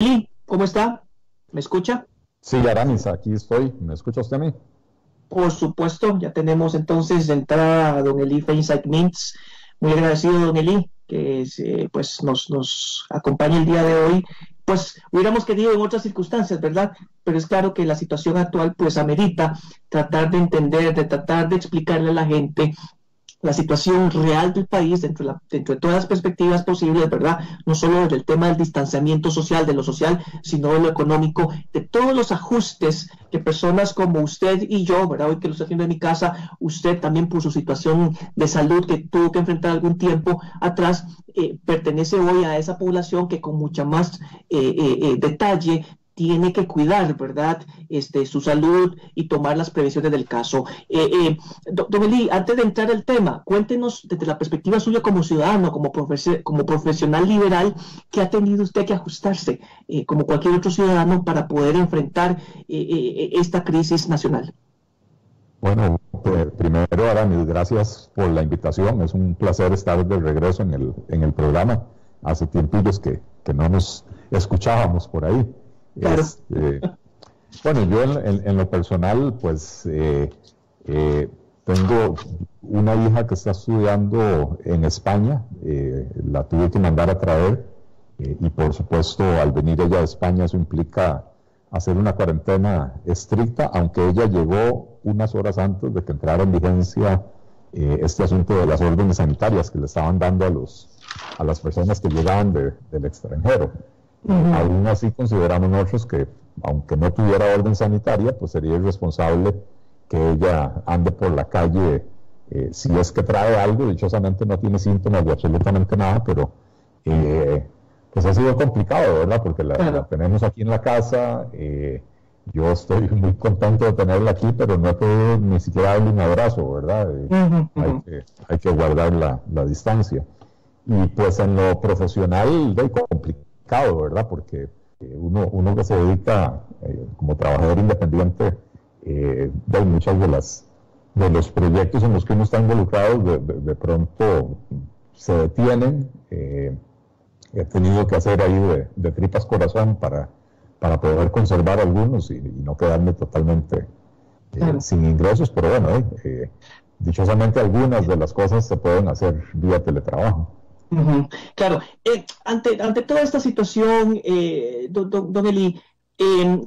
Eli, ¿cómo está? ¿Me escucha? Sí, Aramis, aquí estoy. ¿Me escucha usted a mí? Por supuesto, ya tenemos entonces de entrada a don Eli Feinsack Mintz. Muy agradecido, don Eli, que pues nos acompañe el día de hoy. Pues hubiéramos querido en otras circunstancias, ¿verdad? Pero es claro que la situación actual pues amerita tratar de entender, de tratar de explicarle a la gente la situación real del país dentro de todas las perspectivas posibles, ¿verdad? No solo desde el tema del distanciamiento social, de lo social, sino de lo económico, de todos los ajustes que personas como usted y yo, ¿verdad? Hoy que lo estoy haciendo en mi casa, usted también por su situación de salud que tuvo que enfrentar algún tiempo atrás, pertenece hoy a esa población que con mucha más detalle tiene que cuidar, ¿verdad? Su salud y tomar las previsiones del caso. Don Eli, antes de entrar al tema, cuéntenos desde la perspectiva suya como ciudadano, como profesional liberal, ¿qué ha tenido usted que ajustarse, como cualquier otro ciudadano, para poder enfrentar esta crisis nacional? Bueno, primero, Aramis, gracias por la invitación. Es un placer estar de regreso en el programa. Hace tiempillos que no nos escuchábamos por ahí. Claro. Bueno, yo en lo personal, pues tengo una hija que está estudiando en España. La tuve que mandar a traer y por supuesto al venir ella a España eso implica hacer una cuarentena estricta, aunque ella llegó unas horas antes de que entrara en vigencia este asunto de las órdenes sanitarias que le estaban dando a las personas que llegaban del extranjero. Aún así consideramos nosotros que, aunque no tuviera orden sanitaria, pues sería irresponsable que ella ande por la calle, si es que trae algo. Dichosamente no tiene síntomas de absolutamente nada, pero pues ha sido complicado, ¿verdad? Porque la tenemos aquí en la casa. Yo estoy muy contento de tenerla aquí, pero no he podido ni siquiera darle un abrazo, ¿verdad? Hay que guardar la distancia. Y pues en lo profesional, es complicado, ¿verdad? Porque uno que se dedica como trabajador independiente, de muchas de los proyectos en los que uno está involucrado, de pronto se detienen. He tenido que hacer ahí de tripas corazón para poder conservar algunos y no quedarme totalmente sin ingresos, pero bueno, dichosamente algunas de las cosas se pueden hacer vía teletrabajo. Claro, ante toda esta situación, don Eli,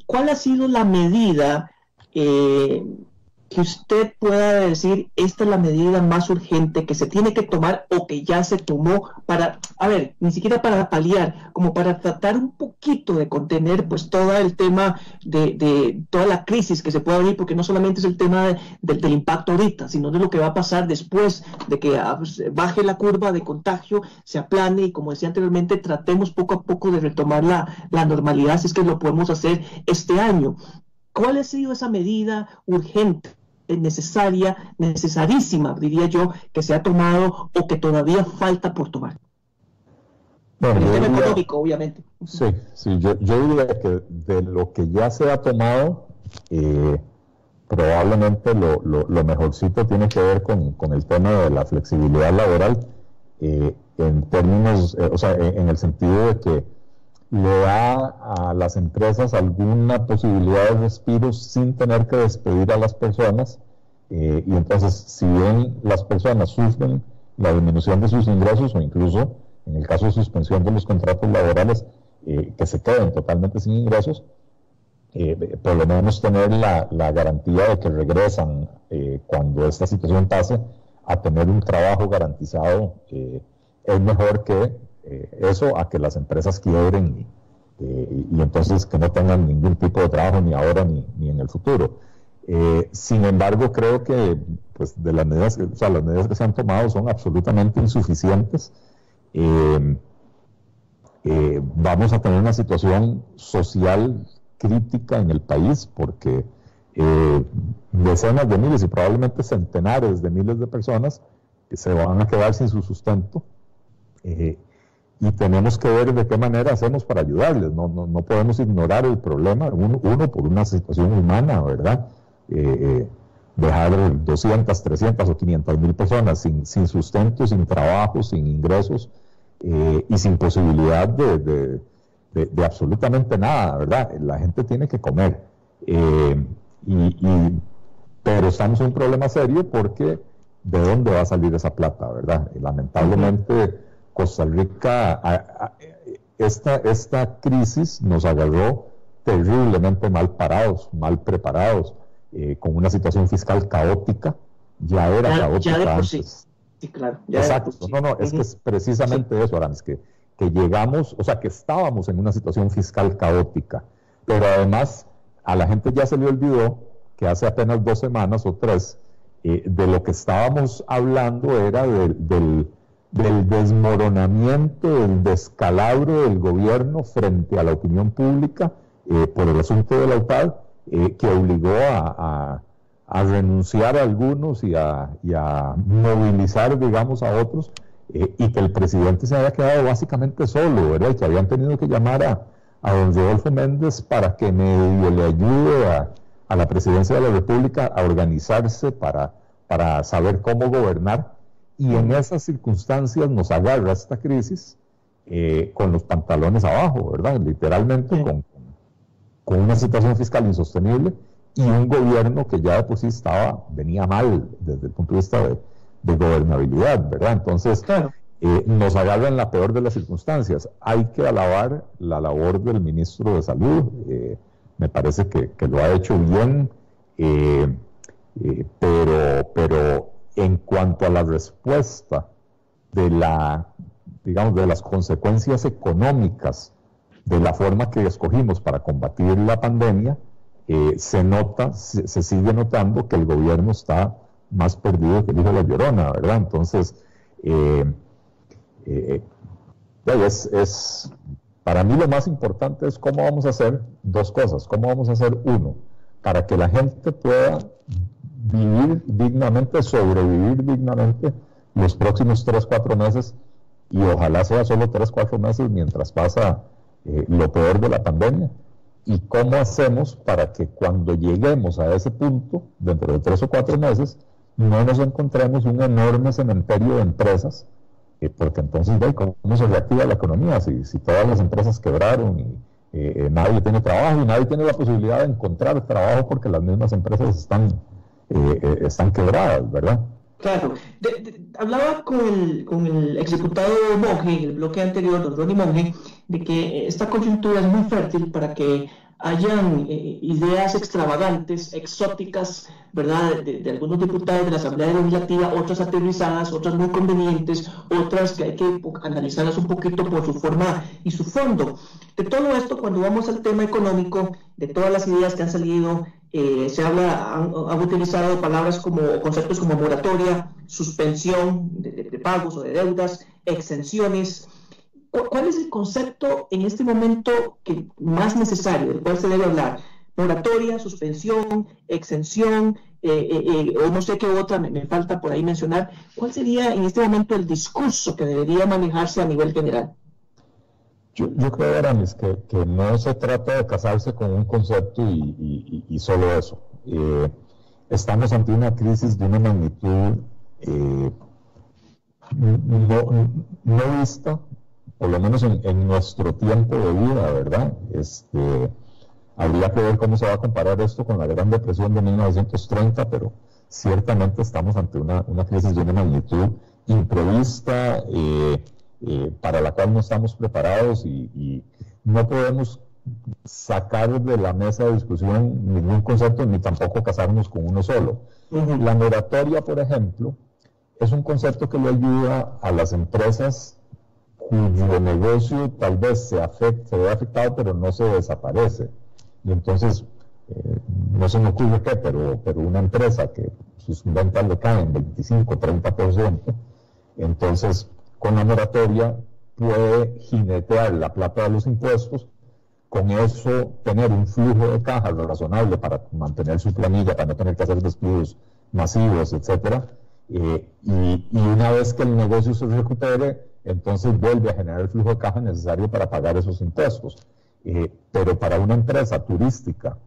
¿cuál ha sido la medida que usted pueda decir, esta es la medida más urgente que se tiene que tomar o que ya se tomó para, a ver, ni siquiera para paliar, como para tratar un poquito de contener pues todo el tema de toda la crisis que se pueda venir, porque no solamente es el tema del impacto ahorita, sino de lo que va a pasar después de que baje la curva de contagio, se aplane y, como decía anteriormente, tratemos poco a poco de retomar la normalidad, si es que lo podemos hacer este año. ¿Cuál ha sido esa medida urgente, necesaria, necesarísima, diría yo, que se ha tomado o que todavía falta por tomar? Bueno, el tema económico, obviamente. Sí, yo diría que de lo que ya se ha tomado, probablemente lo mejorcito tiene que ver con el tema de la flexibilidad laboral, en términos, o sea, en el sentido de que le da a las empresas alguna posibilidad de respiro sin tener que despedir a las personas, y entonces, si bien las personas sufren la disminución de sus ingresos o incluso en el caso de suspensión de los contratos laborales, que se queden totalmente sin ingresos, por lo menos tener la garantía de que regresan, cuando esta situación pase, a tener un trabajo garantizado. Es mejor que eso a que las empresas quiebren y entonces que no tengan ningún tipo de trabajo ni ahora ni en el futuro. Sin embargo, creo que pues, las medidas que se han tomado son absolutamente insuficientes. Vamos a tener una situación social crítica en el país porque decenas de miles y probablemente centenares de miles de personas se van a quedar sin su sustento, y tenemos que ver de qué manera hacemos para ayudarles. No podemos ignorar el problema, uno por una situación humana, ¿verdad? Dejar 200, 300 o 500 mil personas sin sustento, sin trabajo, sin ingresos, y sin posibilidad de absolutamente nada, ¿verdad? La gente tiene que comer. Pero estamos en un problema serio porque ¿de dónde va a salir esa plata, verdad? Y lamentablemente Costa Rica, esta crisis nos agarró terriblemente mal parados, mal preparados, con una situación fiscal caótica. Ya era caótica ya antes. Sí, claro. Exacto. No, es que es precisamente eso, Aramis, que llegamos, o sea, que estábamos en una situación fiscal caótica, pero además a la gente ya se le olvidó que hace apenas 2 semanas o 3, de lo que estábamos hablando era del desmoronamiento, del descalabro del gobierno frente a la opinión pública por el asunto de la UPAD, que obligó a renunciar a algunos y a movilizar, digamos, a otros, y que el presidente se había quedado básicamente solo, ¿verdad? Y que habían tenido que llamar a don Rodolfo Méndez para que medio le ayude a la presidencia de la República a organizarse para saber cómo gobernar. Y en esas circunstancias nos agarra esta crisis con los pantalones abajo, ¿verdad? Literalmente con una situación fiscal insostenible y un gobierno que ya de por sí venía mal desde el punto de vista de gobernabilidad, ¿verdad? Entonces, nos agarra en la peor de las circunstancias. Hay que alabar la labor del ministro de Salud, me parece que lo ha hecho bien, pero en cuanto a la respuesta de las consecuencias económicas de la forma que escogimos para combatir la pandemia, se sigue notando que el gobierno está más perdido que el hijo de la Llorona, ¿verdad? Entonces, para mí lo más importante es cómo vamos a hacer 2 cosas. Cómo vamos a hacer, 1, para que la gente pueda vivir dignamente, sobrevivir dignamente los próximos 3-4 meses, y ojalá sea solo 3-4 meses mientras pasa lo peor de la pandemia. Y cómo hacemos para que cuando lleguemos a ese punto, dentro de 3 o 4 meses, no nos encontremos un enorme cementerio de empresas, porque entonces, ¿cómo se reactiva la economía? Si todas las empresas quebraron y nadie tiene trabajo y nadie tiene la posibilidad de encontrar trabajo porque las mismas empresas están quebradas, ¿verdad? Claro. Hablaba con el exdiputado Monge, en el bloque anterior, don Ronnie Monge, de que esta coyuntura es muy fértil para que hayan ideas extravagantes, exóticas, ¿verdad?, de algunos diputados de la Asamblea Legislativa, otras aterrizadas, otras muy convenientes, otras que hay que analizarlas un poquito por su forma y su fondo. De todo esto, cuando vamos al tema económico, de todas las ideas que han salido, han utilizado palabras conceptos como moratoria, suspensión de pagos o de deudas, exenciones. ¿Cuál es el concepto en este momento más necesario, del cual se debe hablar? Moratoria, suspensión, exención, o no sé qué otra me falta por ahí mencionar. ¿Cuál sería en este momento el discurso que debería manejarse a nivel general? Yo creo, Aramis, que no se trata de casarse con un concepto y solo eso. Estamos ante una crisis de una magnitud no vista, por lo menos en nuestro tiempo de vida, ¿verdad? Habría que ver cómo se va a comparar esto con la Gran Depresión de 1930, pero ciertamente estamos ante una crisis de una magnitud imprevista, para la cual no estamos preparados y no podemos sacar de la mesa de discusión ningún concepto ni tampoco casarnos con uno solo. La moratoria, por ejemplo, es un concepto que le ayuda a las empresas cuyo negocio tal vez se ve afectado, pero no se desaparece. Y entonces, no se me ocurre qué, pero una empresa que sus ventas le caen 25-30%, entonces con la moratoria puede jinetear la plata de los impuestos, con eso tener un flujo de caja razonable para mantener su planilla, para no tener que hacer despidos masivos, etcétera. Y una vez que el negocio se recupere, entonces vuelve a generar el flujo de caja necesario para pagar esos impuestos. Pero para una empresa turística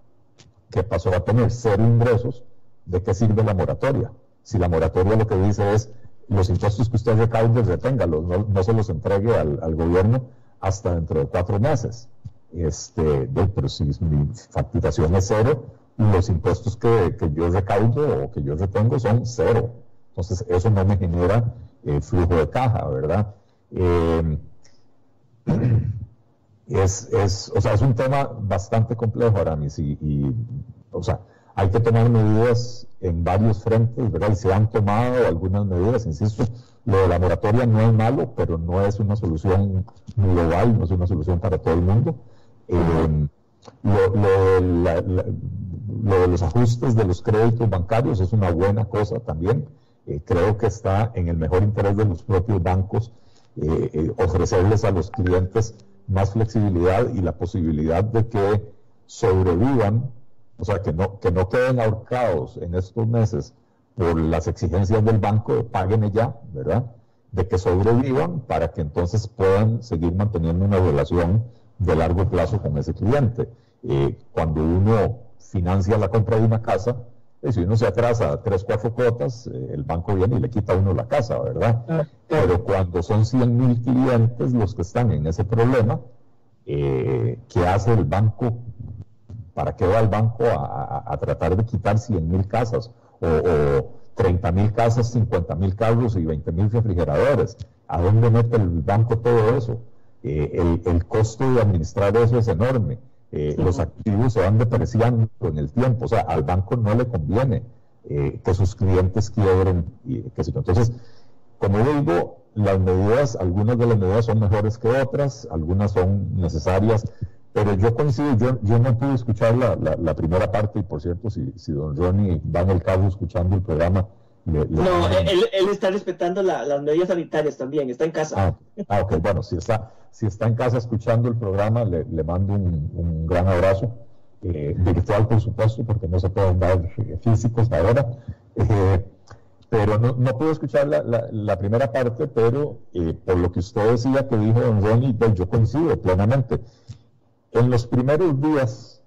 que pasó a tener 0 ingresos, ¿de qué sirve la moratoria? Si la moratoria lo que dice es: los impuestos que usted recaude, reténgalos, no se los entregue al gobierno hasta dentro de 4 meses. Pero si mi facturación es cero, los impuestos que yo recaudo o que yo retengo son cero. Entonces, eso no me genera flujo de caja, ¿verdad? Es un tema bastante complejo, Aramis, o sea, hay que tomar medidas en varios frentes, ¿verdad? Y se han tomado algunas medidas, insisto, lo de la moratoria no es malo, pero no es una solución global, no es una solución para todo el mundo. Lo de los ajustes de los créditos bancarios es una buena cosa también. Creo que está en el mejor interés de los propios bancos ofrecerles a los clientes más flexibilidad y la posibilidad de que sobrevivan, o sea, que no queden ahorcados en estos meses por las exigencias del banco, paguen ya, ¿verdad? De que sobrevivan para que entonces puedan seguir manteniendo una relación de largo plazo con ese cliente. Cuando uno financia la compra de una casa, si uno se atrasa 3, 4 cuotas, el banco viene y le quita a uno la casa, ¿verdad? Pero cuando son 100,000 clientes los que están en ese problema, ¿qué hace el banco? ¿Para qué va el banco a tratar de quitar 100,000 casas? O 30,000 casas, 50,000 carros y 20,000 refrigeradores. ¿A dónde mete el banco todo eso? El costo de administrar eso es enorme. Los activos se van depreciando en el tiempo. O sea, al banco no le conviene que sus clientes quiebren. Entonces, como digo, algunas de las medidas son mejores que otras, algunas son necesarias, pero yo coincido, yo no pude escuchar la primera parte, y por cierto, si don Ronnie va en el carro escuchando el programa... él está respetando las medidas sanitarias también, está en casa. Ok, bueno, si está en casa escuchando el programa, le mando un gran abrazo, virtual por supuesto, porque no se pueden dar físicos ahora, pero no pude escuchar la primera parte, pero por lo que usted decía que dijo don Ronnie, yo coincido plenamente. En los primeros días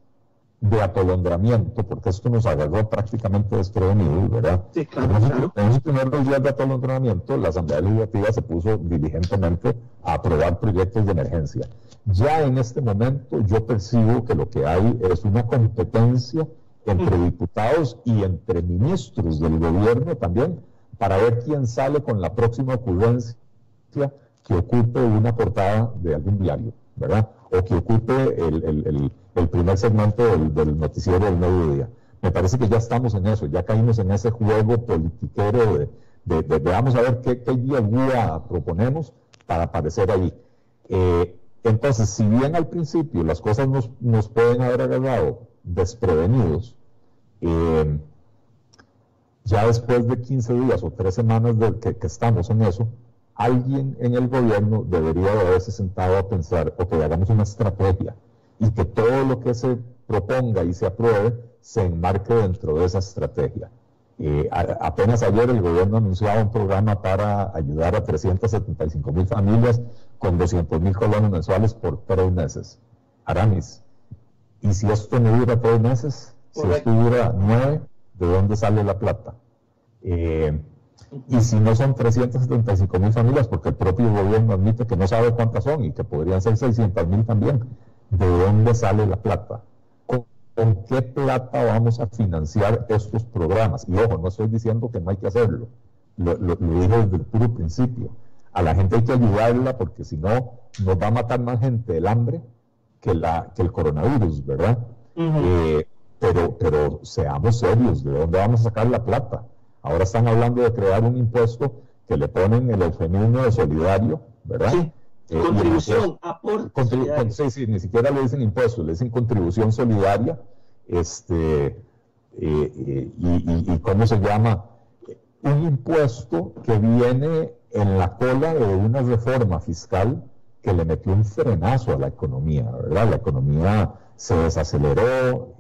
de atolondramiento, porque esto nos agarró prácticamente desprevenidos, ¿verdad? Sí, claro. En los primeros días de atolondramiento, la Asamblea Legislativa se puso diligentemente a aprobar proyectos de emergencia. Ya en este momento yo percibo que lo que hay es una competencia entre diputados y entre ministros del gobierno también, para ver quién sale con la próxima ocurrencia que ocupe una portada de algún diario, ¿verdad? O que ocupe el primer segmento del noticiero del mediodía. Me parece que ya estamos en eso, ya caímos en ese juego politiquero de vamos a ver qué guía proponemos para aparecer ahí. Entonces, si bien al principio las cosas nos pueden haber agarrado desprevenidos, ya después de 15 días o 3 semanas que estamos en eso, alguien en el gobierno debería de haberse sentado a pensar, ok, hagamos una estrategia y que todo lo que se proponga y se apruebe se enmarque dentro de esa estrategia. Apenas ayer el gobierno anunciaba un programa para ayudar a 375,000 familias con 200,000 colones mensuales por 3 meses. Aramis, ¿y si esto no dura 3 meses? Si esto dura 9, ¿de dónde sale la plata? Y si no son 375,000 familias, porque el propio gobierno admite que no sabe cuántas son y que podrían ser 600,000 también, ¿de dónde sale la plata? ¿Con qué plata vamos a financiar estos programas? Y ojo, no estoy diciendo que no hay que hacerlo, lo dije desde el puro principio. A la gente hay que ayudarla, porque si no, nos va a matar más gente el hambre que el coronavirus, ¿verdad? Pero seamos serios, ¿de dónde vamos a sacar la plata? Ahora están hablando de crear un impuesto que le ponen el eufemismo de solidario, ¿verdad? Sí. Contribución, aporte solidario. Sí, ni siquiera le dicen impuesto, le dicen contribución solidaria, y ¿cómo se llama? Un impuesto que viene en la cola de una reforma fiscal que le metió un frenazo a la economía, ¿verdad? La economía se desaceleró,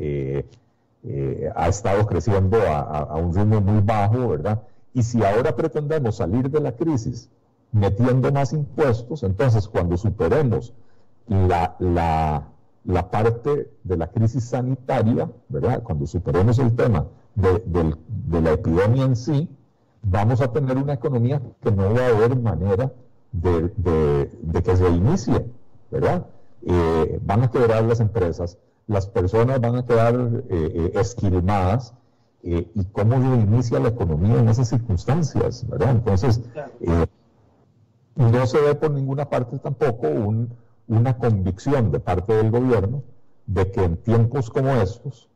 ha estado creciendo a un ritmo muy bajo, ¿verdad? Y si ahora pretendemos salir de la crisis metiendo más impuestos, entonces cuando superemos la parte de la crisis sanitaria, ¿verdad? Cuando superemos el tema de la epidemia en sí, vamos a tener una economía que no va a haber manera de que se inicie. ¿verdad? Van a quebrar las empresas, las personas van a quedar esquilmadas, y cómo reinicia la economía en esas circunstancias, ¿verdad? Entonces, no se ve por ninguna parte tampoco una convicción de parte del gobierno de que en tiempos como estos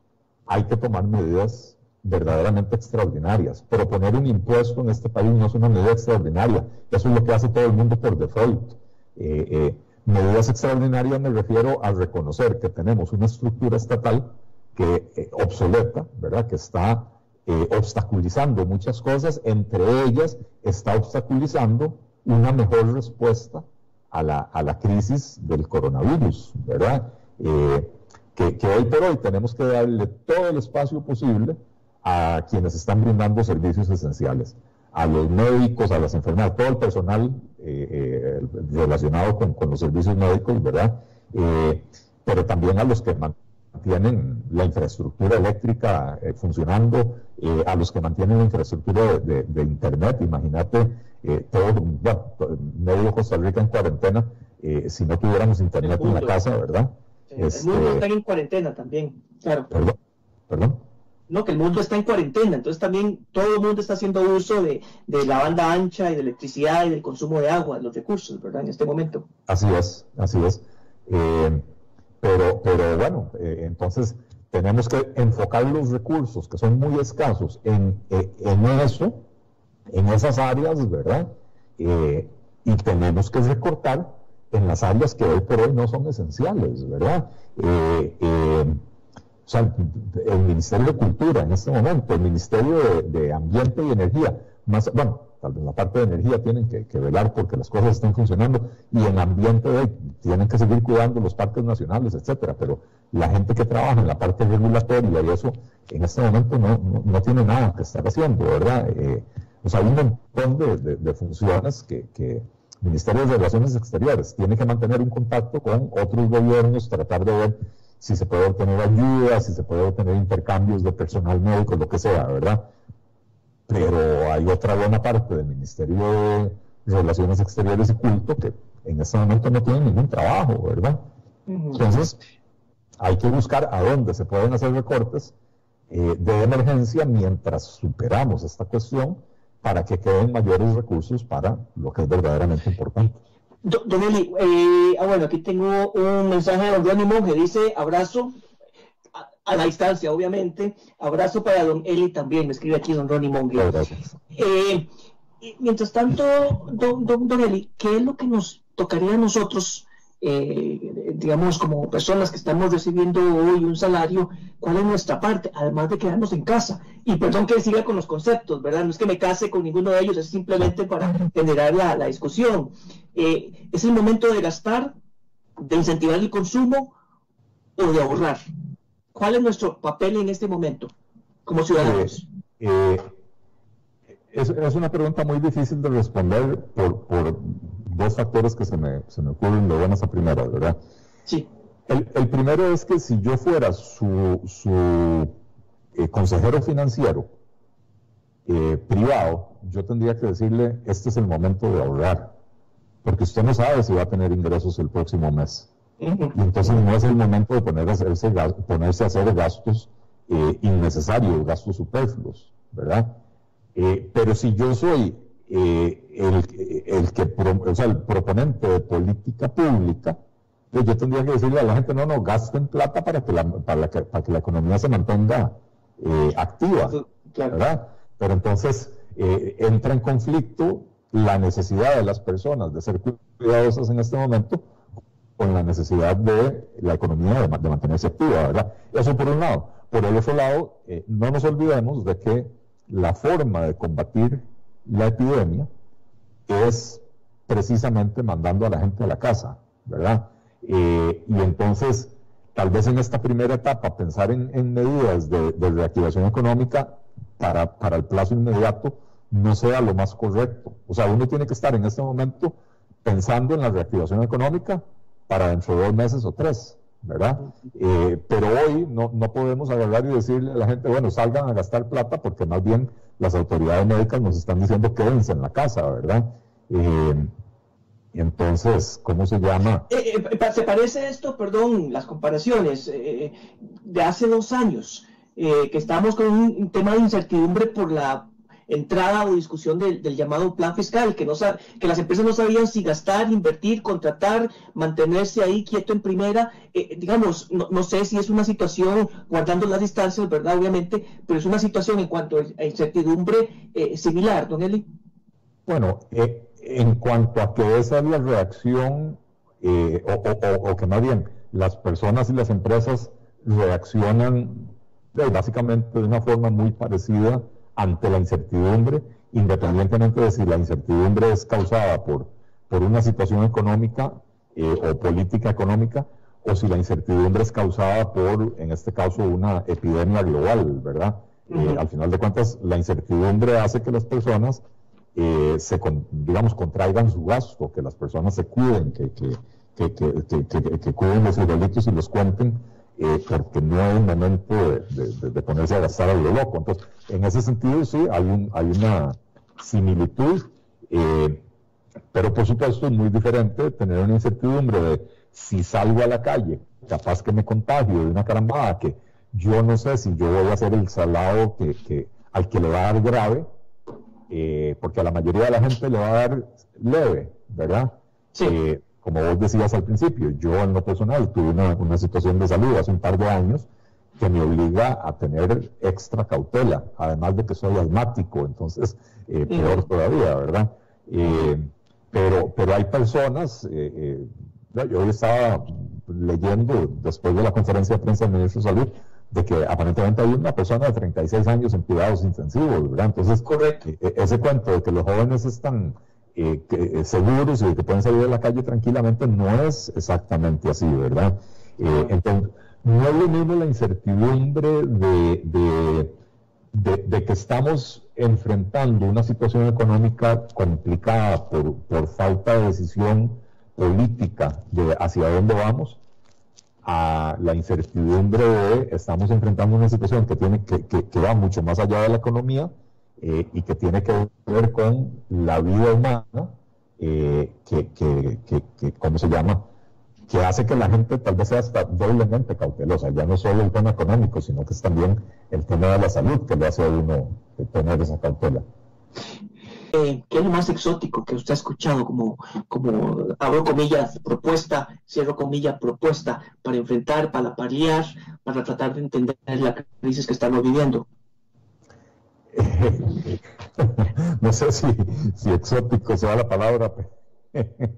hay que tomar medidas verdaderamente extraordinarias. Proponer un impuesto en este país no es una medida extraordinaria, eso es lo que hace todo el mundo por default. Medidas extraordinarias me refiero a reconocer que tenemos una estructura estatal que obsoleta, ¿verdad? Que está obstaculizando muchas cosas, entre ellas está obstaculizando una mejor respuesta a la crisis del coronavirus, ¿verdad? Que hoy por hoy tenemos que darle todo el espacio posible a quienes están brindando servicios esenciales, a los médicos, a las enfermeras, todo el personal relacionado con los servicios médicos, ¿verdad? Pero también a los que mantienen la infraestructura eléctrica funcionando, a los que mantienen la infraestructura de Internet. Imagínate, medio Costa Rica en cuarentena, si no tuviéramos Internet en la casa, ¿verdad? El mundo está en cuarentena también, claro. ¿Perdón? No, que el mundo está en cuarentena, entonces también todo el mundo está haciendo uso de la banda ancha y de electricidad y del consumo de agua, de los recursos, ¿verdad? En este momento. Así es. Pero bueno, entonces tenemos que enfocar los recursos que son muy escasos en eso, en esas áreas, ¿verdad? Y tenemos que recortar en las áreas que hoy por hoy no son esenciales, ¿verdad? O sea, el Ministerio de Cultura en este momento, el Ministerio de Ambiente y Energía, bueno, tal vez en la parte de energía tienen que velar porque las cosas estén funcionando, y en ambiente tienen que seguir cuidando los parques nacionales, etcétera, pero la gente que trabaja en la parte regulatoria y eso, en este momento no tiene nada que estar haciendo, ¿verdad? O sea, hay un montón de funciones que el Ministerio de Relaciones Exteriores tiene que mantener un contacto con otros gobiernos, tratar de ver si se puede obtener ayuda, si se puede obtener intercambios de personal médico, lo que sea, ¿verdad? Pero hay otra buena parte del Ministerio de Relaciones Exteriores y Culto que en este momento no tiene ningún trabajo, ¿verdad? Entonces, hay que buscar a dónde se pueden hacer recortes de emergencia mientras superamos esta cuestión, para que queden mayores recursos para lo que es verdaderamente importante. Don Eli, bueno, aquí tengo un mensaje de don Ronnie Mon que dice: abrazo a la distancia, obviamente, abrazo para don Eli también, me escribe aquí don Ronnie Mon. Gracias. Mientras tanto, don Eli, ¿qué es lo que nos tocaría a nosotros, digamos, como personas que estamos recibiendo hoy un salario? ¿Cuál es nuestra parte, además de quedarnos en casa? Y perdón que siga con los conceptos, ¿verdad? No es que me case con ninguno de ellos, es simplemente para generar la discusión. ¿Es el momento de gastar, de incentivar el consumo o de ahorrar? ¿Cuál es nuestro papel en este momento como ciudadanos? Es una pregunta muy difícil de responder por dos factores que se me ocurren de buenas a primeras, ¿verdad? Sí. El primero es que si yo fuera su consejero financiero privado, yo tendría que decirle: este es el momento de ahorrar, porque usted no sabe si va a tener ingresos el próximo mes. Y entonces no es el momento de ponerse a hacer gastos innecesarios, gastos superfluos, ¿verdad? Pero si yo soy el proponente de política pública, pues yo tendría que decirle a la gente: no gasten plata para que la economía se mantenga activa, ¿verdad? Pero entonces entra en conflicto la necesidad de las personas de ser cuidadosas en este momento con la necesidad de la economía de mantenerse activa, ¿verdad? Eso por un lado. Por el otro lado, no nos olvidemos de que la forma de combatir la epidemia es precisamente mandando a la gente a la casa, ¿verdad? Y entonces, tal vez en esta primera etapa, pensar en medidas de reactivación económica para el plazo inmediato no sea lo más correcto. O sea, uno tiene que estar en este momento pensando en la reactivación económica para dentro de 2 meses o 3, ¿verdad? Pero hoy no podemos agarrar y decirle a la gente: bueno, salgan a gastar plata, porque más bien las autoridades médicas nos están diciendo: quédense en la casa, ¿verdad? Entonces, ¿cómo se llama? Se parece esto, perdón, las comparaciones de hace 2 años, que estábamos con un tema de incertidumbre por la entrada o discusión del llamado plan fiscal, que las empresas no sabían si gastar, invertir, contratar, mantenerse ahí quieto en primera. Digamos, no sé si es una situación, guardando las distancias, ¿verdad? Obviamente, pero es una situación en cuanto a incertidumbre similar, don Eli. Bueno, en cuanto a que esa es la reacción, o que más bien las personas y las empresas reaccionan básicamente de una forma muy parecida ante la incertidumbre, independientemente de si la incertidumbre es causada por una situación económica o política económica, o si la incertidumbre es causada por, en este caso, una epidemia global, ¿verdad? Al final de cuentas, la incertidumbre hace que las personas digamos, contraigan su gasto, que las personas se cuiden, que cuiden los frijolitos y los cuenten, porque no es momento de ponerse a gastar a lo loco. Entonces, en ese sentido, sí, hay una similitud, pero por supuesto es muy diferente tener una incertidumbre de si salgo a la calle, capaz que me contagio de una carambada, que yo no sé si yo voy a hacer el salado al que le va a dar grave, porque a la mayoría de la gente le va a dar leve, ¿verdad? Sí. Como vos decías al principio, yo en lo personal tuve una situación de salud hace un par de años que me obliga a tener extra cautela, además de que soy asmático, entonces peor todavía, ¿verdad? Pero hay personas, yo hoy estaba leyendo después de la conferencia de prensa del ministro de Salud, de que aparentemente hay una persona de 36 años en cuidados intensivos, ¿verdad? Entonces, correcto. Ese cuento de que los jóvenes están seguros y de que pueden salir a la calle tranquilamente no es exactamente así, ¿verdad? Entonces, no es lo mismo la incertidumbre de que estamos enfrentando una situación económica complicada por falta de decisión política de hacia dónde vamos, a la incertidumbre de estamos enfrentando una situación que va mucho más allá de la economía y que tiene que ver con la vida humana, ¿cómo se llama? Que hace que la gente tal vez sea hasta doblemente cautelosa, ya no solo el tema económico, sino que es también el tema de la salud que le hace a uno tener esa cautela. ¿Qué es lo más exótico que usted ha escuchado como abro comillas, propuesta, cierro comillas, propuesta para enfrentar, para paliar, para tratar de entender la crisis que estamos viviendo? No sé si exótico sea la palabra.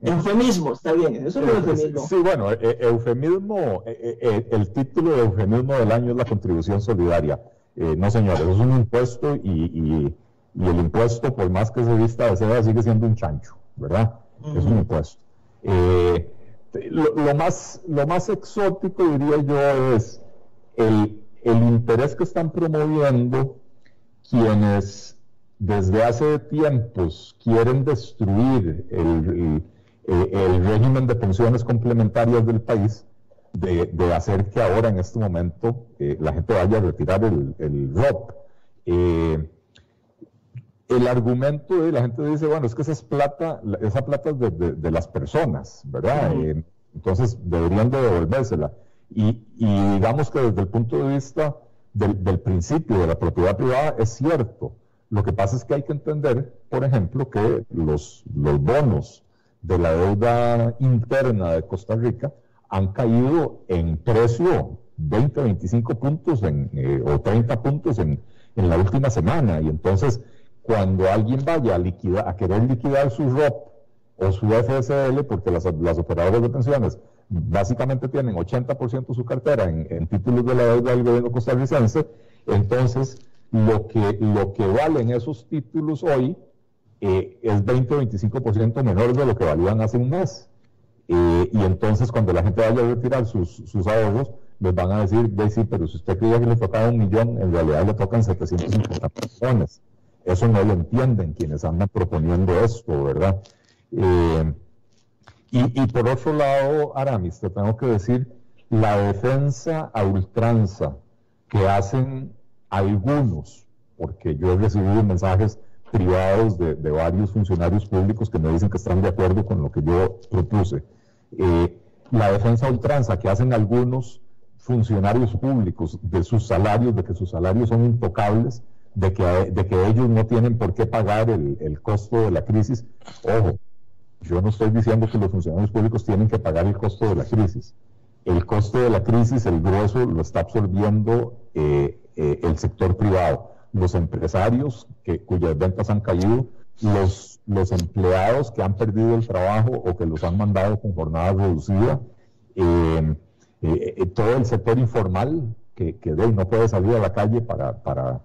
Eufemismo, está bien, eso es un eufemismo. Sí, bueno, eufemismo, el título de eufemismo del año es la contribución solidaria. No, señores, es un impuesto y el impuesto, por más que se vista de seda, sigue siendo un chancho, ¿verdad? Es un impuesto. Lo más exótico, diría yo, es el interés que están promoviendo quienes desde hace tiempos quieren destruir el régimen de pensiones complementarias del país, de hacer que ahora, en este momento, la gente vaya a retirar el ROP. El argumento de la gente dice, bueno, es que esa plata es de las personas, ¿verdad? Entonces deberían de devolvérsela. Y digamos que desde el punto de vista del principio de la propiedad privada es cierto. Lo que pasa es que hay que entender, por ejemplo, que los bonos de la deuda interna de Costa Rica han caído en precio 20, 25 puntos o 30 puntos en la última semana. Y entonces, cuando alguien vaya a querer liquidar su ROP o su FSL, porque las operadoras de pensiones básicamente tienen 80% de su cartera en títulos de la deuda del gobierno costarricense, entonces lo que valen esos títulos hoy es 20 o 25% menor de lo que valían hace un mes. Y entonces cuando la gente vaya a retirar sus ahorros, les van a decir, sí, pero si usted creía que le tocaba 1 millón, en realidad le tocan 750 millones. Eso no lo entienden quienes andan proponiendo esto, ¿verdad? Y por otro lado, Aramis, te tengo que decir, la defensa a ultranza que hacen algunos, porque yo he recibido mensajes privados de varios funcionarios públicos que me dicen que están de acuerdo con lo que yo propuse. La defensa a ultranza que hacen algunos funcionarios públicos de sus salarios, de que sus salarios son intocables, de que ellos no tienen por qué pagar el costo de la crisis. Ojo, yo no estoy diciendo que los funcionarios públicos tienen que pagar el costo de la crisis. El costo de la crisis, el grueso, lo está absorbiendo el sector privado. Los empresarios cuyas ventas han caído, los empleados que han perdido el trabajo o que los han mandado con jornada reducida, todo el sector informal que no puede salir a la calle para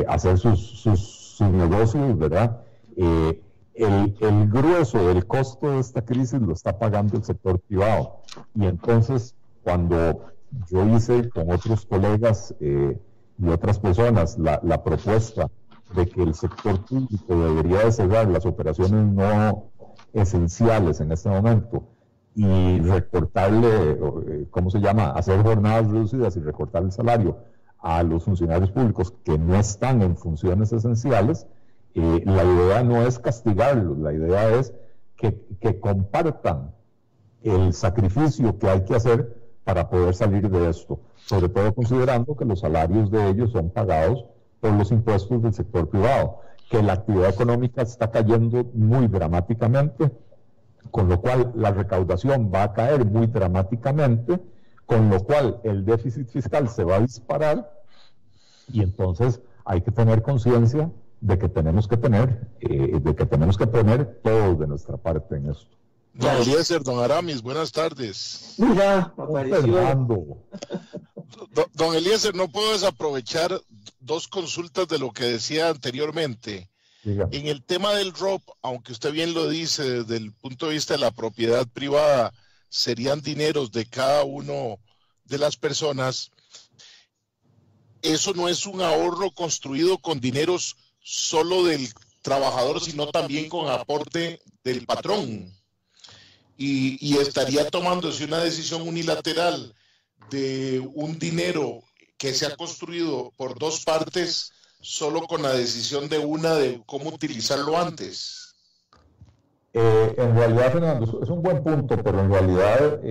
hacer sus negocios, ¿verdad? El grueso del costo de esta crisis lo está pagando el sector privado. Y entonces, cuando yo hice con otros colegas y otras personas la propuesta de que el sector público debería de cerrar las operaciones no esenciales en este momento y recortarle, ¿cómo se llama?, hacer jornadas reducidas y recortar el salario a los funcionarios públicos que no están en funciones esenciales, la idea no es castigarlos, la idea es que compartan el sacrificio que hay que hacer para poder salir de esto, sobre todo considerando que los salarios de ellos son pagados por los impuestos del sector privado, que la actividad económica está cayendo muy dramáticamente, con lo cual la recaudación va a caer muy dramáticamente, con lo cual el déficit fiscal se va a disparar, y entonces hay que tener conciencia de que tenemos que poner todos de nuestra parte en esto. Don Eliezer, don Aramis, buenas tardes. Mira, apareció. Don Eliezer, no puedo desaprovechar dos consultas de lo que decía anteriormente. Dígame. En el tema del ROP, aunque usted bien lo dice, desde el punto de vista de la propiedad privada, serían dineros de cada uno de las personas. Eso no es un ahorro construido con dineros solo del trabajador, sino también con aporte del patrón. Y estaría tomándose una decisión unilateral de un dinero que se ha construido por dos partes solo con la decisión de una de cómo utilizarlo antes. En realidad, Fernando, es un buen punto, pero en realidad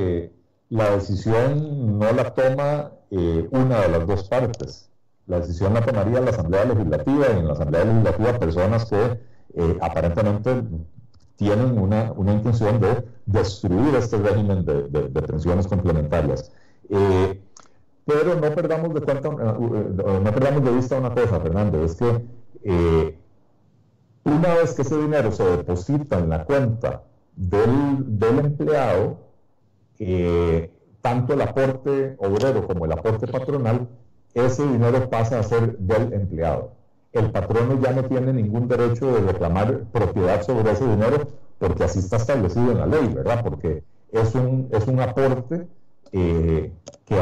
la decisión no la toma una de las dos partes. La decisión la tomaría la Asamblea Legislativa, y en la Asamblea Legislativa personas que aparentemente tienen una intención de destruir este régimen de pensiones complementarias. Pero no perdamos de vista una cosa, Fernando, es que una vez que ese dinero se deposita en la cuenta del empleado, tanto el aporte obrero como el aporte patronal, ese dinero pasa a ser del empleado. El patrono ya no tiene ningún derecho de reclamar propiedad sobre ese dinero, porque así está establecido en la ley, ¿verdad? Porque es un aporte que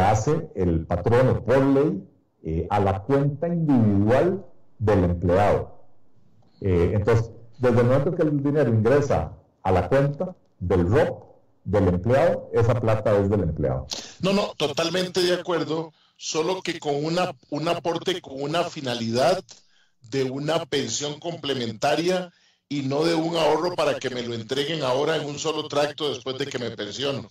hace el patrono por ley a la cuenta individual del empleado. Entonces, desde el momento que el dinero ingresa a la cuenta del ROP del empleado, esa plata es del empleado. No, totalmente de acuerdo, solo que con un aporte con una finalidad de una pensión complementaria y no de un ahorro para que me lo entreguen ahora en un solo tracto después de que me pensiono.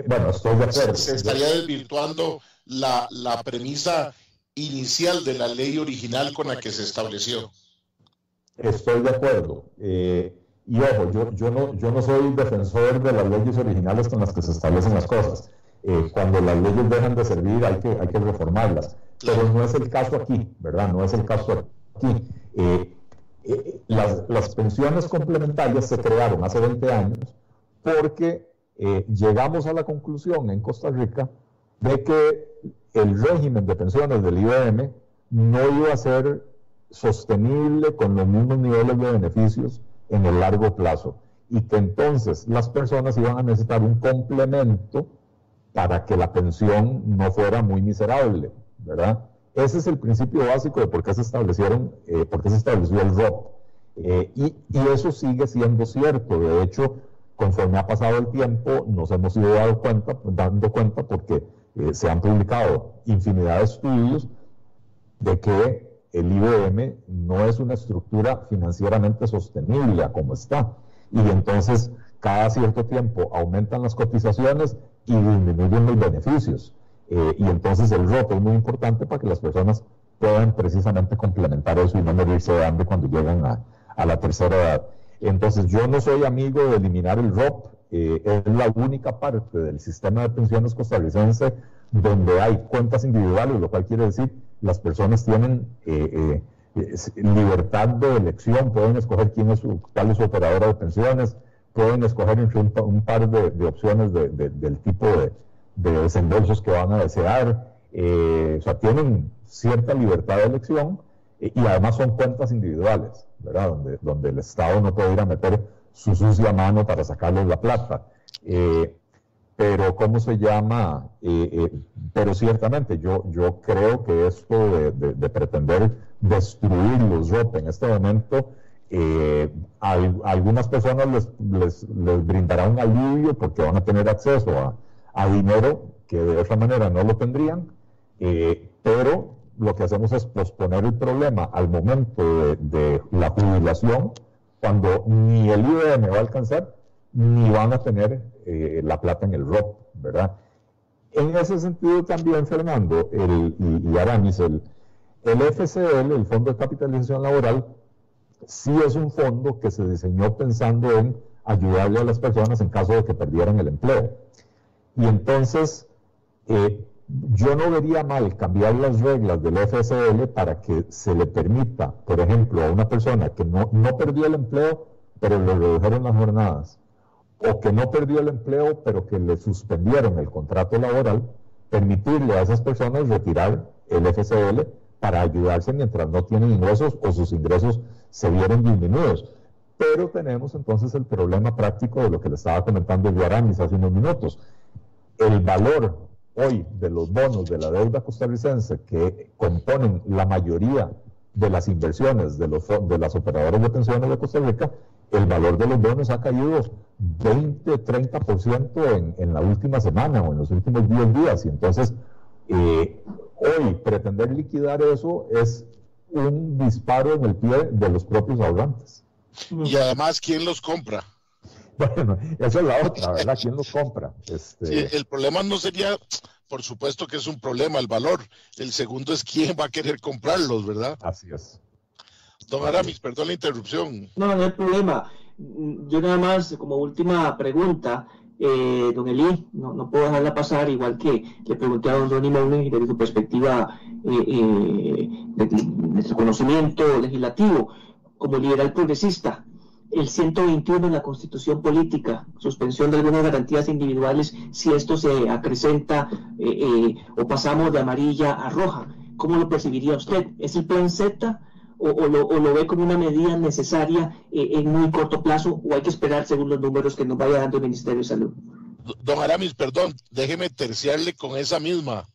Bueno, estoy de acuerdo. Se estaría desvirtuando la premisa inicial de la ley original con la que se estableció. Estoy de acuerdo. Y ojo, yo no soy defensor de las leyes originales con las que se establecen las cosas. Cuando las leyes dejan de servir hay que reformarlas. Pero no es el caso aquí, ¿verdad? No es el caso aquí. Las pensiones complementarias se crearon hace 20 años porque llegamos a la conclusión en Costa Rica de que el régimen de pensiones del IBM no iba a ser sostenible con los mismos niveles de beneficios en el largo plazo, y que entonces las personas iban a necesitar un complemento para que la pensión no fuera muy miserable, ¿verdad? Ese es el principio básico de por qué se estableció el ROP. Y eso sigue siendo cierto. De hecho, conforme ha pasado el tiempo, nos hemos ido dando cuenta porque se han publicado infinidad de estudios de que el IBM no es una estructura financieramente sostenible como está. Y entonces, cada cierto tiempo aumentan las cotizaciones y disminuyen los beneficios. Y entonces el ROP es muy importante para que las personas puedan precisamente complementar eso y no morirse de hambre cuando llegan a la tercera edad. Entonces, yo no soy amigo de eliminar el ROP. Es la única parte del sistema de pensiones costarricense donde hay cuentas individuales, lo cual quiere decir las personas tienen libertad de elección, pueden escoger cuál es su operadora de pensiones, pueden escoger entre un par de opciones del tipo de desembolsos que van a desear, o sea, tienen cierta libertad de elección y además son cuentas individuales, ¿verdad? Donde el Estado no puede ir a meter su sucia mano para sacarles la plata. Pero, ¿cómo se llama? Pero ciertamente yo creo que esto de pretender destruir los ROP en este momento, a algunas personas les brindará un alivio porque van a tener acceso a dinero que de otra manera no lo tendrían, pero lo que hacemos es posponer el problema al momento de la jubilación, cuando ni el IBM va a alcanzar, ni van a tener la plata en el ROP, ¿verdad? En ese sentido también, Fernando, y Aramis, el FCL, el Fondo de Capitalización Laboral, sí es un fondo que se diseñó pensando en ayudarle a las personas en caso de que perdieran el empleo. Y entonces, yo no vería mal cambiar las reglas del FCL para que se le permita, por ejemplo, a una persona que no perdió el empleo, pero le redujeron las jornadas, o que no perdió el empleo, pero que le suspendieron el contrato laboral, permitirle a esas personas retirar el FCL para ayudarse mientras no tienen ingresos o sus ingresos se vieron disminuidos. Pero tenemos entonces el problema práctico de lo que le estaba comentando Aramis hace unos minutos. El valor hoy de los bonos de la deuda costarricense, que componen la mayoría de las inversiones de las operadoras de pensiones de Costa Rica, el valor de los bonos ha caído 20-30% en la última semana o en los últimos 10 días. Y entonces, hoy pretender liquidar eso es un disparo en el pie de los propios ahorrantes. Y además, ¿quién los compra? Bueno, esa es la otra, ¿verdad? ¿Quién los compra? Sí, el problema no sería, por supuesto que es un problema el valor. El segundo es quién va a querer comprarlos, ¿verdad? Así es. Don Aramis, perdón la interrupción. No hay problema. Yo nada más, como última pregunta, don Eli, no puedo dejarla pasar, igual que le pregunté a don Ronnie Mounen desde su perspectiva de su conocimiento legislativo, como liberal progresista. El 121 en la Constitución Política, suspensión de algunas garantías individuales si esto se acrecenta o pasamos de amarilla a roja. ¿Cómo lo percibiría usted? ¿Es el plan Z o lo ve como una medida necesaria en muy corto plazo o hay que esperar según los números que nos vaya dando el Ministerio de Salud? Don Aramis, perdón, déjeme terciarle con esa misma.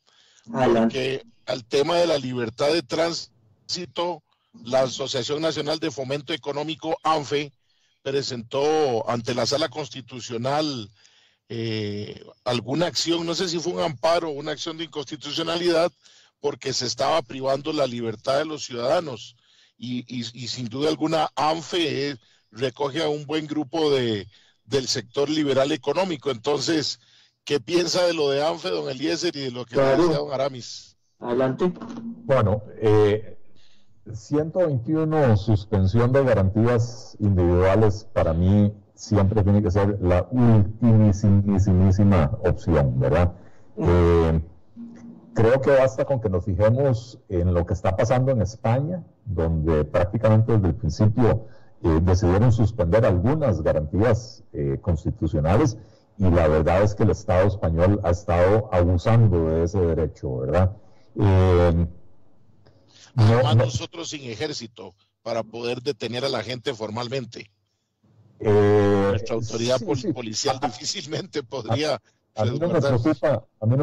Adelante. Porque al tema de la libertad de tránsito, la Asociación Nacional de Fomento Económico, ANFE, presentó ante la Sala Constitucional alguna acción, no sé si fue un amparo o una acción de inconstitucionalidad, porque se estaba privando la libertad de los ciudadanos. Y sin duda alguna, ANFE recoge a un buen grupo del sector liberal económico. Entonces, ¿qué piensa de lo de ANFE, don Eliezer, y de lo que decía don Aramis? Adelante. Bueno, 121, suspensión de garantías individuales, para mí siempre tiene que ser la ultimísima opción, ¿verdad? Creo que basta con que nos fijemos en lo que está pasando en España, donde prácticamente desde el principio decidieron suspender algunas garantías constitucionales, y la verdad es que el Estado español ha estado abusando de ese derecho, ¿verdad? Nosotros sin ejército para poder detener a la gente formalmente. Nuestra autoridad policial difícilmente podría. A mí no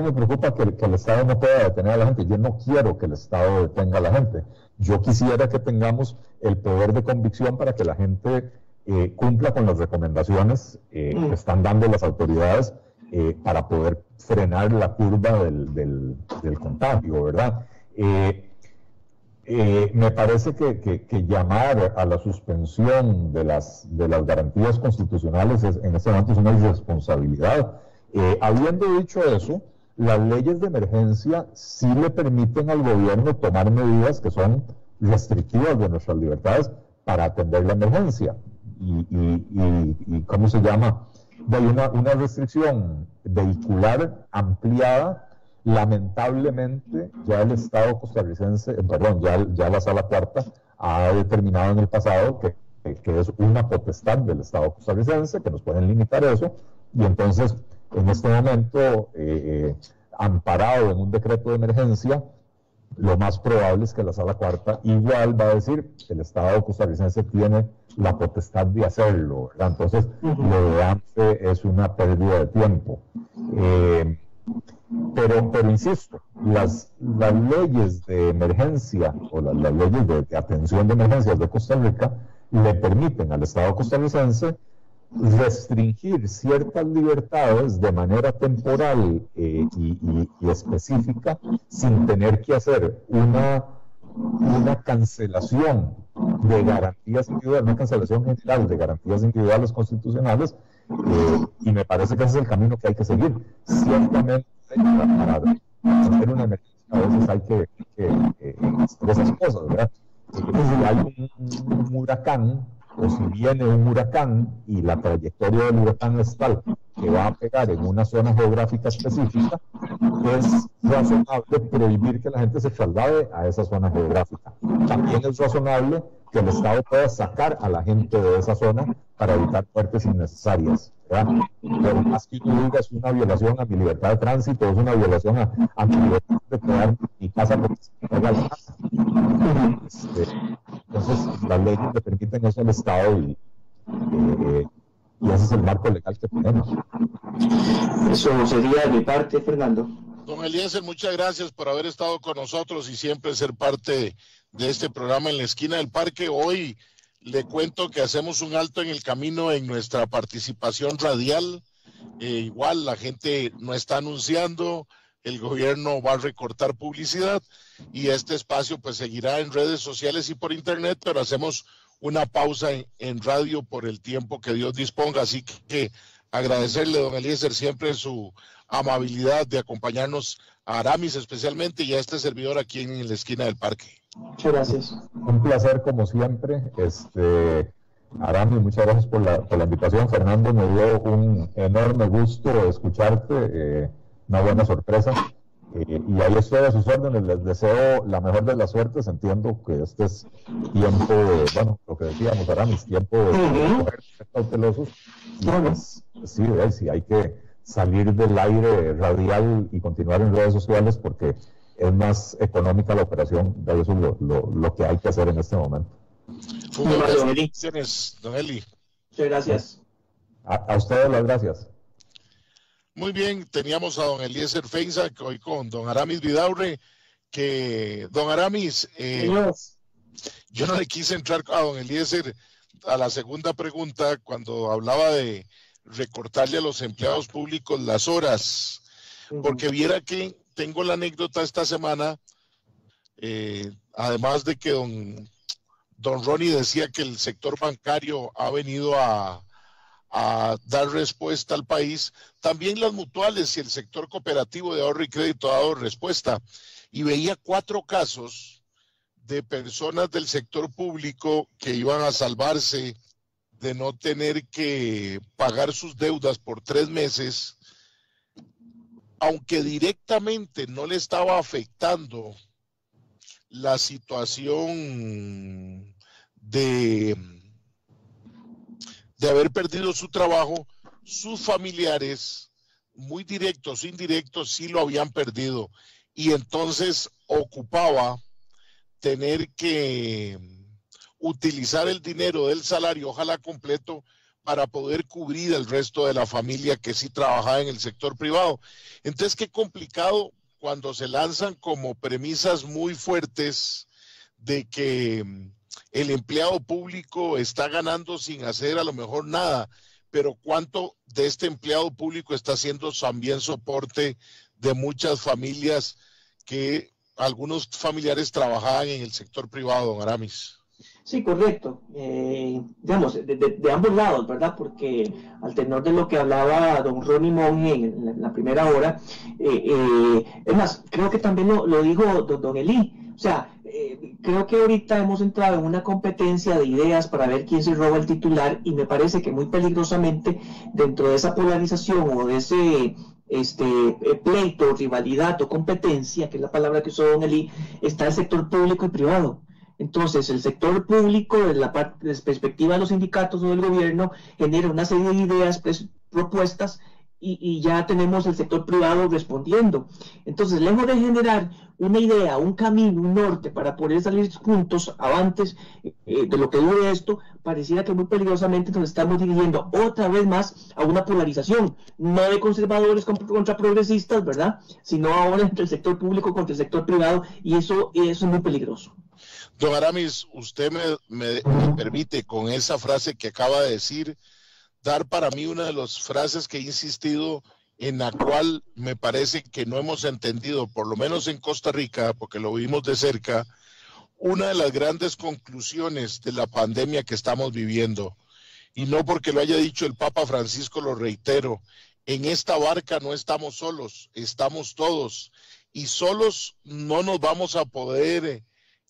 me preocupa que el Estado no pueda detener a la gente. Yo no quiero que el Estado detenga a la gente. Yo quisiera que tengamos el poder de convicción para que la gente cumpla con las recomendaciones que están dando las autoridades para poder frenar la curva del contagio, ¿verdad? Me parece que llamar a la suspensión de las garantías constitucionales en este momento es una irresponsabilidad. Habiendo dicho eso, las leyes de emergencia sí le permiten al gobierno tomar medidas que son restrictivas de nuestras libertades para atender la emergencia. Y ¿cómo se llama? Hay una restricción vehicular ampliada. Lamentablemente, ya el Estado costarricense, perdón, ya la Sala Cuarta ha determinado en el pasado que es una potestad del Estado costarricense, que nos pueden limitar eso, y entonces, en este momento, amparado en un decreto de emergencia, lo más probable es que la Sala Cuarta igual va a decir que el Estado costarricense tiene la potestad de hacerlo, ¿verdad? Entonces, lo de antes es una pérdida de tiempo. Pero insisto, las leyes de emergencia o las leyes de atención de emergencias de Costa Rica le permiten al Estado costarricense restringir ciertas libertades de manera temporal y específica sin tener que hacer una cancelación de garantías individuales, una cancelación general de garantías individuales constitucionales, y me parece que ese es el camino que hay que seguir. Ciertamente, para hacer una emergencia a veces hay que hacer esas cosas, ¿verdad? Si hay un huracán, o si viene un huracán y la trayectoria del huracán es tal que va a pegar en una zona geográfica específica, es razonable prohibir que la gente se traslade a esa zona geográfica. También es razonable que el Estado pueda sacar a la gente de esa zona para evitar muertes innecesarias, ¿verdad? Pero más que uno diga es una violación a mi libertad de tránsito, es una violación a mi libertad de quedar en mi casa porque se me pega la casa. Entonces, las leyes le permiten eso al Estado y ese es el marco legal que tenemos. Eso sería de mi parte, Fernando. Don Eliezer, muchas gracias por haber estado con nosotros y siempre ser parte de este programa en la esquina del parque. Hoy le cuento que hacemos un alto en el camino en nuestra participación radial. Igual la gente no está anunciando, el gobierno va a recortar publicidad y este espacio pues seguirá en redes sociales y por internet, pero hacemos una pausa en radio por el tiempo que Dios disponga. Así que agradecerle, don Eliezer, siempre su amabilidad de acompañarnos, a Aramis especialmente y a este servidor aquí en la esquina del parque. Muchas gracias. Un placer como siempre. Aramis, muchas gracias por la invitación. Fernando, me dio un enorme gusto escucharte, una buena sorpresa. Y ahí estoy a sus órdenes, les deseo la mejor de las suertes. Entiendo que este es tiempo de, bueno, lo que decíamos, Aramis, tiempo de ser cautelosos. Y pues, sí, hay que salir del aire radial y continuar en redes sociales porque es más económica la operación. Eso es lo que hay que hacer en este momento. Don Eli. Muchas gracias. A ustedes las gracias. Muy bien, teníamos a don Eliezer Feinsack hoy con don Aramis Vidaurre, que don Aramis, yo no le quise entrar a don Eliezer a la segunda pregunta cuando hablaba de recortarle a los empleados públicos las horas, porque viera que tengo la anécdota esta semana, además de que don Ronnie decía que el sector bancario ha venido a dar respuesta al país, también las mutuales y el sector cooperativo de ahorro y crédito ha dado respuesta, y veía 4 casos de personas del sector público que iban a salvarse de no tener que pagar sus deudas por 3 meses, aunque directamente no le estaba afectando la situación de haber perdido su trabajo, sus familiares, muy directos o indirectos, sí lo habían perdido. Y entonces ocupaba tener que utilizar el dinero del salario, ojalá completo, para poder cubrir el resto de la familia que sí trabajaba en el sector privado. Entonces, qué complicado cuando se lanzan como premisas muy fuertes de que el empleado público está ganando sin hacer a lo mejor nada, pero cuánto de este empleado público está haciendo también soporte de muchas familias que algunos familiares trabajaban en el sector privado, don Aramis. Sí, correcto. Digamos, de ambos lados, ¿verdad? Porque al tenor de lo que hablaba don Ronnie Monge en la primera hora, es más, creo que también lo dijo don Eli. O sea, creo que ahorita hemos entrado en una competencia de ideas para ver quién se roba el titular, y me parece que muy peligrosamente dentro de esa polarización o de ese pleito, rivalidad o competencia, que es la palabra que usó don Eli, está el sector público y privado. Entonces, el sector público, desde la perspectiva de los sindicatos o del gobierno, genera una serie de ideas, propuestas, y ya tenemos el sector privado respondiendo. Entonces, lejos de generar una idea, un camino, un norte para poder salir juntos, avantes de lo que dure esto, pareciera que muy peligrosamente nos estamos dirigiendo otra vez más a una polarización, no de conservadores contra progresistas, ¿verdad? Sino ahora entre el sector público contra el sector privado, y eso es muy peligroso. Don Aramis, usted me permite, con esa frase que acaba de decir, dar para mí una de las frases que he insistido, en la cual me parece que no hemos entendido, por lo menos en Costa Rica, porque lo vimos de cerca, una de las grandes conclusiones de la pandemia que estamos viviendo. Y no porque lo haya dicho el Papa Francisco, lo reitero, en esta barca no estamos solos, estamos todos. Y solos no nos vamos a poder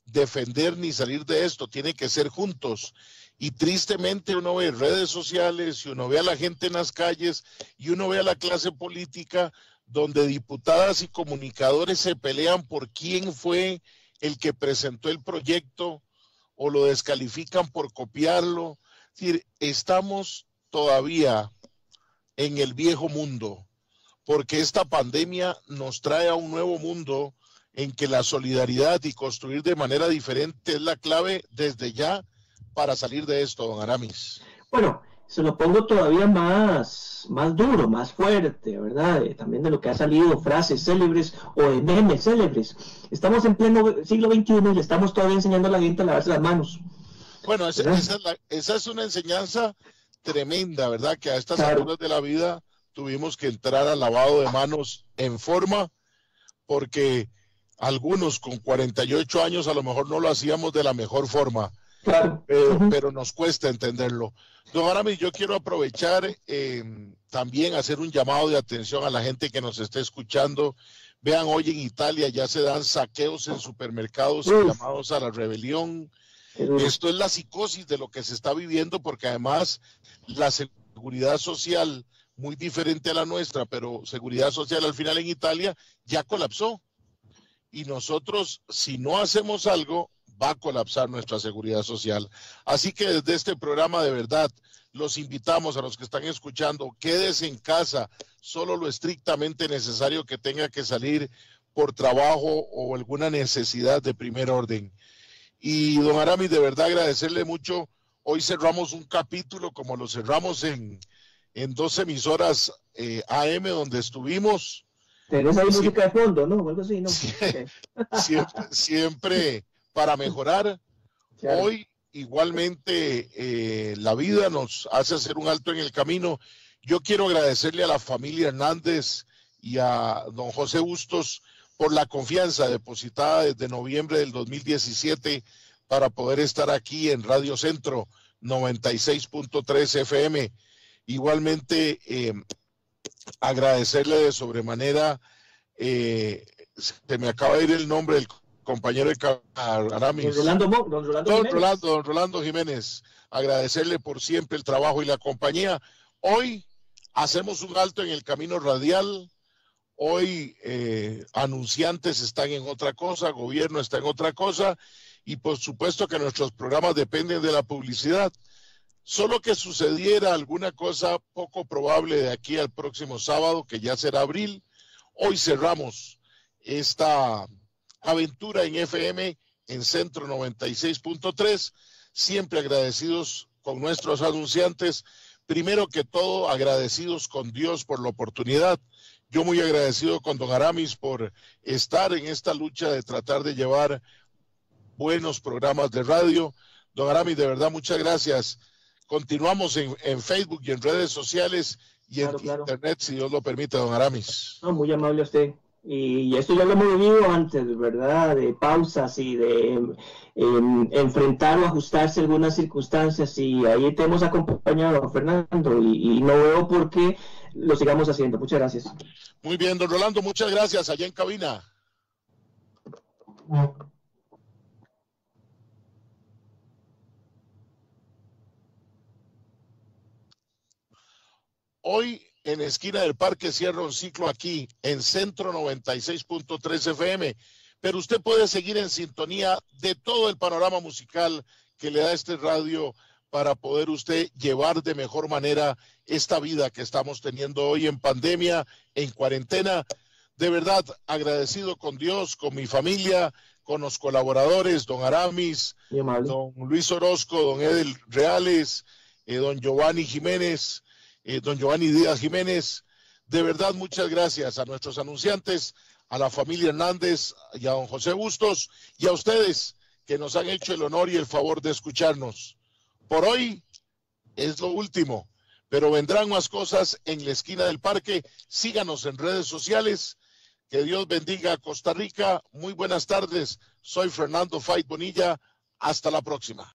defender ni salir de esto, tiene que ser juntos. Y tristemente uno ve redes sociales y uno ve a la gente en las calles y uno ve a la clase política donde diputadas y comunicadores se pelean por quién fue el que presentó el proyecto o lo descalifican por copiarlo. Es decir, estamos todavía en el viejo mundo, porque esta pandemia nos trae a un nuevo mundo en que la solidaridad y construir de manera diferente es la clave desde ya para salir de esto, don Aramis. Bueno, se lo pongo todavía más duro, más fuerte, ¿verdad? También de lo que ha salido, frases célebres o de memes célebres. Estamos en pleno siglo XXI y le estamos todavía enseñando a la gente a lavarse las manos. Bueno, esa es una enseñanza tremenda, ¿verdad? Que a estas alturas de la vida tuvimos que entrar al lavado de manos en forma, porque algunos con 48 años a lo mejor no lo hacíamos de la mejor forma. Claro. Pero nos cuesta entenderlo. Don Aramis, yo quiero aprovechar también hacer un llamado de atención a la gente que nos esté escuchando. Vean, hoy en Italia ya se dan saqueos en supermercados llamados a la rebelión. Esto es la psicosis de lo que se está viviendo, porque además la seguridad social, muy diferente a la nuestra, pero seguridad social al final en Italia ya colapsó. Y nosotros, si no hacemos algo, va a colapsar nuestra seguridad social. Así que desde este programa, de verdad, los invitamos a los que están escuchando, quédese en casa, solo lo estrictamente necesario que tenga que salir por trabajo o alguna necesidad de primer orden. Y don Aramis, de verdad agradecerle mucho. Hoy cerramos un capítulo como lo cerramos en 2 emisoras AM donde estuvimos. Tenés ahí música de fondo, ¿no? O algo así, ¿no? Siempre para mejorar. Claro. Hoy igualmente la vida nos hace hacer un alto en el camino. Yo quiero agradecerle a la familia Hernández y a don José Bustos por la confianza depositada desde noviembre del 2017 para poder estar aquí en Radio Centro 96.3 FM. Igualmente agradecerle de sobremanera, se me acaba de ir el nombre del compañero de Aramis, don Rolando Jiménez, agradecerle por siempre el trabajo y la compañía. Hoy hacemos un alto en el camino radial. Hoy anunciantes están en otra cosa, gobierno está en otra cosa, y por supuesto que nuestros programas dependen de la publicidad. Solo que sucediera alguna cosa poco probable de aquí al próximo sábado, que ya será abril. Hoy cerramos esta aventura en FM en Centro 96.3, siempre agradecidos con nuestros anunciantes. Primero que todo, agradecidos con Dios por la oportunidad. Yo muy agradecido con don Aramis por estar en esta lucha de tratar de llevar buenos programas de radio. Don Aramis, de verdad, muchas gracias. Continuamos en Facebook y en redes sociales y en Internet, si Dios lo permite, don Aramis. No, muy amable a usted. Y esto ya lo hemos vivido antes, ¿verdad? De pausas y de enfrentar o ajustarse a algunas circunstancias. Y ahí te hemos acompañado, Fernando, y no veo por qué lo sigamos haciendo. Muchas gracias. Muy bien, don Rolando, muchas gracias. Allá en cabina. Hoy en Esquina del Parque cierra un ciclo aquí en Centro 96.3 FM, pero usted puede seguir en sintonía de todo el panorama musical que le da este radio para poder usted llevar de mejor manera esta vida que estamos teniendo hoy en pandemia, en cuarentena. De verdad, agradecido con Dios, con mi familia, con los colaboradores, don Aramis, don Luis Orozco, don Edel Reales, don Giovanni Jiménez, don Giovanni Díaz Jiménez. De verdad, muchas gracias a nuestros anunciantes, a la familia Hernández y a don José Bustos y a ustedes que nos han hecho el honor y el favor de escucharnos. Por hoy es lo último, pero vendrán más cosas en la Esquina del Parque. Síganos en redes sociales. Que Dios bendiga a Costa Rica. Muy buenas tardes. Soy Fernando Fait Bonilla. Hasta la próxima.